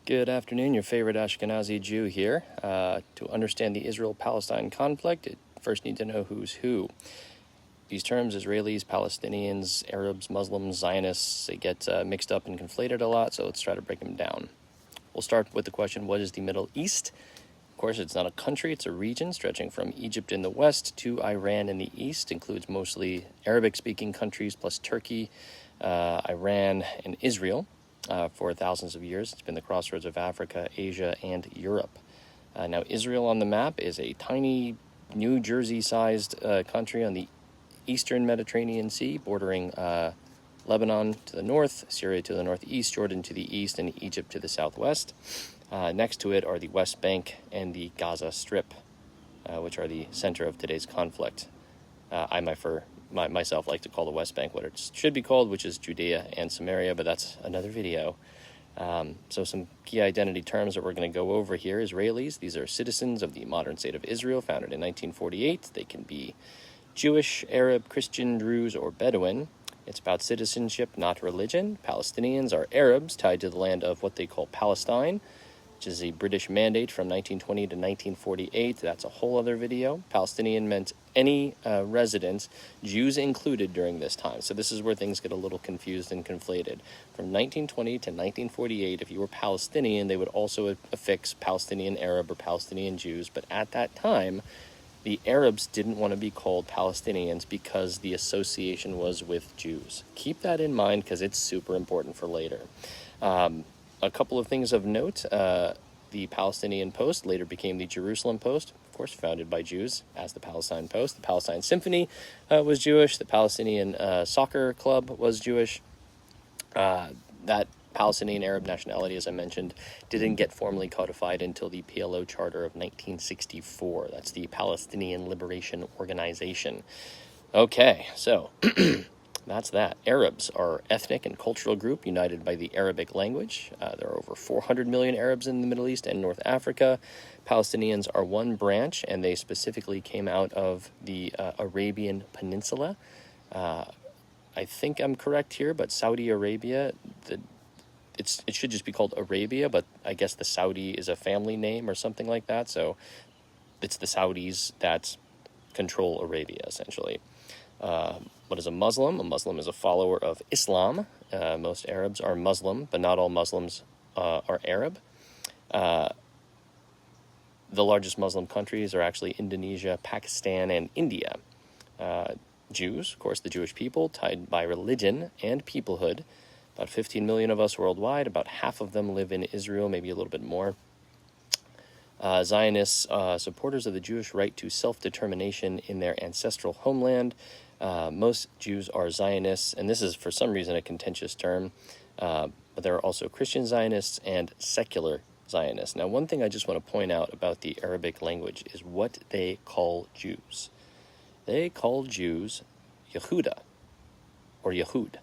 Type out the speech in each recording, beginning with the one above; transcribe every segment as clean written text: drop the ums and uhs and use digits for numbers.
Good afternoon, your favorite Ashkenazi Jew here. To understand the Israel-Palestine conflict, you first need to know who's who. These terms, Israelis, Palestinians, Arabs, Muslims, Zionists, they get mixed up and conflated a lot, so let's try to break them down. We'll start with the question, what is the Middle East? Of course, it's not a country, it's a region stretching from Egypt in the west to Iran in the east. Includes mostly Arabic-speaking countries plus Turkey, Iran, and Israel. For thousands of years. It's been the crossroads of Africa, Asia, and Europe. Now, Israel on the map is a tiny New Jersey-sized country on the eastern Mediterranean Sea, bordering Lebanon to the north, Syria to the northeast, Jordan to the east, and Egypt to the southwest. Next to it are the West Bank and the Gaza Strip, which are the center of today's conflict. Myself like to call the West Bank what it should be called, which is Judea and Samaria, but that's another video. So some key identity terms that we're going to go over here. Israelis, these are citizens of the modern state of Israel, founded in 1948. They can be Jewish, Arab, Christian, Druze, or Bedouin. It's about citizenship, not religion. Palestinians are Arabs tied to the land of what they call Palestine, which is a British mandate from 1920 to 1948. That's a whole other video. Palestinian meant any resident, Jews included, during this time. So this is where things get a little confused and conflated. From 1920 to 1948, if you were Palestinian, they would also affix Palestinian Arab or Palestinian Jews. But at that time, the Arabs didn't want to be called Palestinians because the association was with Jews. Keep that in mind because it's super important for later. A couple of things of note. The Palestinian Post later became the Jerusalem Post, of course, founded by Jews as the Palestine Post. The Palestine Symphony was Jewish. The Palestinian Soccer Club was Jewish. That Palestinian Arab nationality, as I mentioned, didn't get formally codified until the PLO Charter of 1964. That's the Palestinian Liberation Organization. Okay, so that's that. Arabs are ethnic and cultural group united by the Arabic language. There are over 400 million Arabs in the Middle East and North Africa. Palestinians are one branch, and they specifically came out of the Arabian Peninsula. I think I'm correct here, but Saudi Arabia, it should just be called Arabia, but I guess the Saudi is a family name or something like that. So it's the Saudis that control Arabia, essentially. What is a Muslim? A Muslim is a follower of Islam. Most Arabs are Muslim, but not all Muslims are Arab. The largest Muslim countries are actually Indonesia, Pakistan, and India. Jews, of course, the Jewish people, tied by religion and peoplehood. About 15 million of us worldwide. About half of them live in Israel, maybe a little bit more. Zionists, supporters of the Jewish right to self-determination in their ancestral homeland. Most Jews are Zionists, and this is for some reason a contentious term, but there are also Christian Zionists and secular Zionists. Now, one thing I just want to point out about the Arabic language is what they call Jews. They call Jews Yehuda, or Yehud.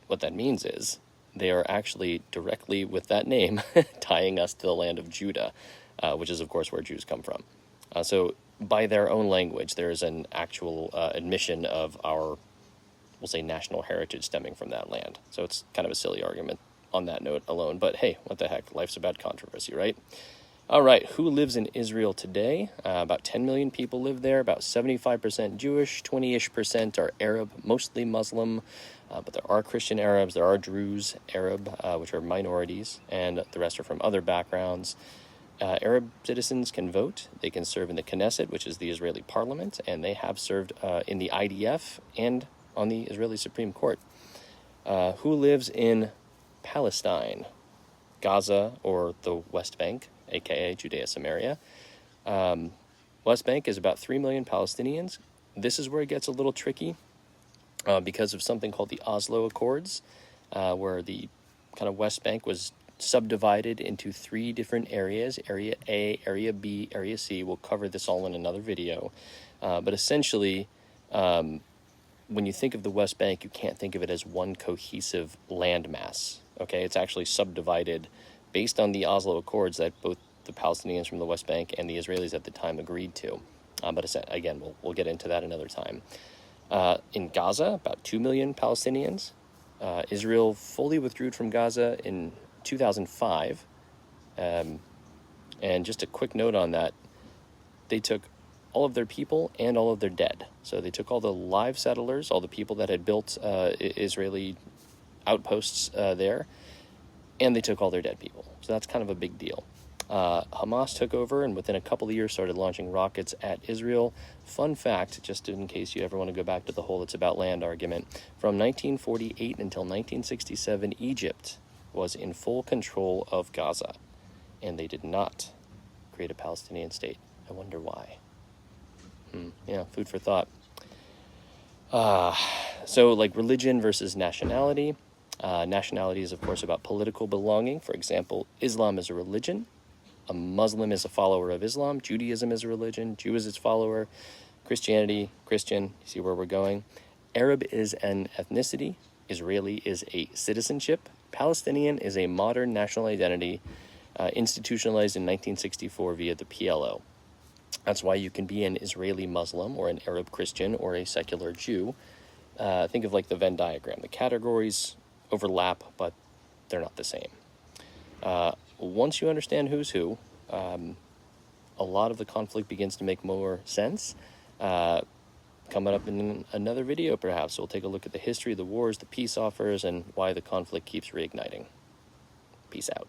What that means is they are actually directly, with that name, tying us to the land of Judah, which is, of course, where Jews come from. So by their own language, there is an actual admission of our, we'll say, national heritage stemming from that land. So it's kind of a silly argument on that note alone. But hey, what the heck? Life's about controversy, right? All right, who lives in Israel today? About 10 million people live there. About 75% Jewish, 20-ish% are Arab, mostly Muslim. But there are Christian Arabs, there are Druze Arab, which are minorities, and the rest are from other backgrounds. Arab citizens can vote. They can serve in the Knesset, which is the Israeli parliament, and they have served in the IDF and on the Israeli Supreme Court. Who lives in Palestine? Gaza, or the West Bank, aka Judea, Samaria. West Bank is about 3 million Palestinians. This is where it gets a little tricky because of something called the Oslo Accords, where the kind of West Bank was subdivided into 3 different areas, Area A, Area B, Area C. We'll cover this all in another video. But essentially, when you think of the West Bank, you can't think of it as one cohesive landmass. Okay, it's actually subdivided based on the Oslo Accords that both the Palestinians from the West Bank and the Israelis at the time agreed to. But again, we'll get into that another time. In Gaza, about 2 million Palestinians. Israel fully withdrew from Gaza in 2005. And just a quick note on that, they took all of their people and all of their dead. So they took all the live settlers, all the people that had built Israeli outposts there, and they took all their dead people. So that's kind of a big deal. Hamas took over and within a couple of years started launching rockets at Israel. Fun fact, just in case you ever want to go back to the whole "it's about land" argument, from 1948 until 1967, Egypt was in full control of Gaza, and they did not create a Palestinian state. I wonder why. Yeah, food for thought. So like religion versus nationality. Nationality is, of course, about political belonging. For example, Islam is a religion. A Muslim is a follower of Islam. Judaism is a religion. Jew is its follower. Christianity, Christian. You see where we're going. Arab is an ethnicity. Israeli is a citizenship. Palestinian is a modern national identity institutionalized in 1964 via the PLO. That's why you can be an Israeli Muslim or an Arab Christian or a secular Jew. Think of like the Venn diagram. The categories overlap, but they're not the same. Once you understand who's who, a lot of the conflict begins to make more sense. Coming up in another video, perhaps, we'll take a look at the history of the wars, the peace offers, and why the conflict keeps reigniting. Peace out.